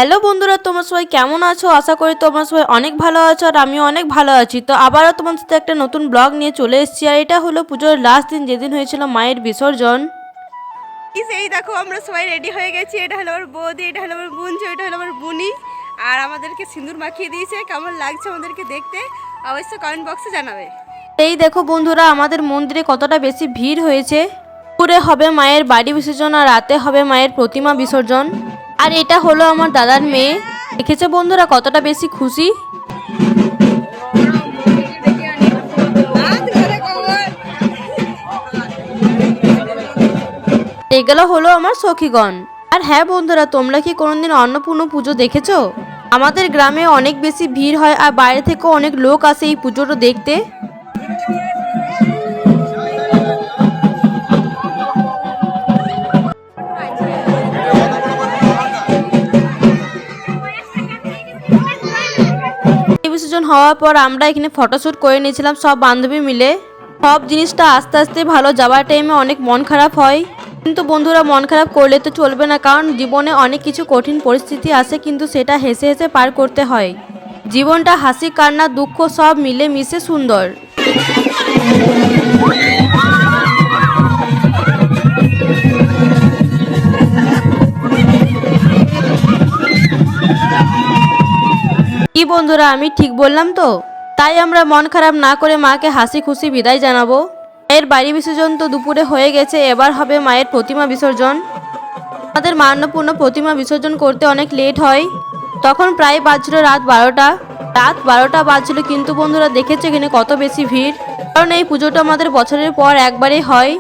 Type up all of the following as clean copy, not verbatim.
Hello বন্ধুরা, তোমরা সবাই কেমন আছো? আশা করি তোমরা সবাই অনেক ভালো আছো আর আমিও অনেক ভালো আছি। তো আবারও তোমার সাথে একটা নতুন ব্লগ নিয়ে চলে এসেছি। আর এটা হলো পুজোর লাস্ট দিন, যেদিন হয়েছিল মায়ের বিসর্জন। এই দেখো আমরা সবাই রেডি হয়ে গেছি। এটা হলো আমার বৌদি, এটা হলো আমার বোন, এটা হলো আমার বুনি। আর আমাদেরকে সিঁদুর মাখিয়ে দিয়েছে। কেমন লাগছে আমাদেরকে দেখতে অবশ্যই কমেন্ট বক্সে জানাবে। এই দেখো বন্ধুরা, আমাদের মন্দিরে কতটা বেশি ভিড় হয়েছে। পুরে হবে মায়ের বাড়ি বিসর্জন আর রাতে হবে মায়ের প্রতিমা বিসর্জন। আর এটা হলো আমার দাদার মেয়ে। দেখেছে বন্ধুরা কতটা বেশি খুশি। এগুলো হলো আমার সখীগণ। আর হ্যাঁ বন্ধুরা, তোমরা কি কোনোদিন অন্নপূর্ণা পুজো দেখেছো? আমাদের গ্রামে অনেক বেশি ভিড় হয় আর বাইরে থেকেও অনেক লোক আসে এই পুজোটা দেখতে। বিসর্জন হওয়ার পর আমরা এখানে ফটোশ্যুট করে নিয়েছিলাম সব বান্ধবী মিলে। সব জিনিসটা আস্তে আস্তে ভালো যাওয়ার টাইমে অনেক মন খারাপ হয়, কিন্তু বন্ধুরা মন খারাপ করলে তো চলবে না, কারণ জীবনে অনেক কিছু কঠিন পরিস্থিতি আসে, কিন্তু সেটা হেসে হেসে পার করতে হয়। জীবনটা হাসি কান্না দুঃখ সব মিলে মিশে সুন্দর। কি বন্ধুরা, আমি ঠিক বললাম তো? তাই আমরা মন খারাপ না করে মাকে হাসি খুশি বিদায় জানাবো। মায়ের বাড়ি বিসর্জন তো দুপুরে হয়ে গেছে, এবার হবে মায়ের প্রতিমা বিসর্জন। আমাদের মা অন্নপূর্ণা প্রতিমা বিসর্জন করতে অনেক লেট হয়, তখন প্রায় বাজছিল রাত 12টা। রাত 12টা বাজছিল, কিন্তু বন্ধুরা দেখেছে এখানে কত বেশি ভিড়, কারণ এই পুজোটা আমাদের বছরের পর একবারই হয়।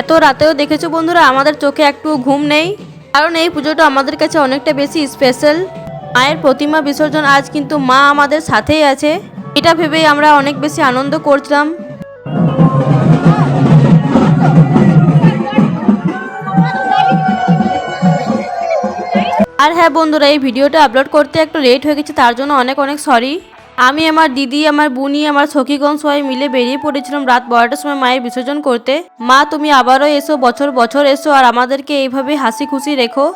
এত রাতেও দেখেছো বন্ধুরা আমাদের চোখে একটু ঘুম নেই, কারণ এই পুজোটা আমাদের কাছে অনেকটা বেশি স্পেশাল। মায়ের প্রতিমা বিসর্জন আজ, কিন্তু মা আমাদের সাথেই আছে, এটা ভেবেই আমরা অনেক বেশি আনন্দ করছিলাম। আর হ্যাঁ বন্ধুরা, এই ভিডিওটা আপলোড করতে একটু লেট হয়ে গেছে, তার জন্য অনেক অনেক সরি। আমি, আমার দিদি, আমার বুনি, আমার সখীগণ সবাই মিলে বেরিয়ে পড়েছিলাম রাত 12টার সময় মায়ের বিসর্জন করতে। মা তুমি আবারও এসো, বছর বছর এসো আর আমাদেরকে এইভাবে হাসি খুশি রেখো।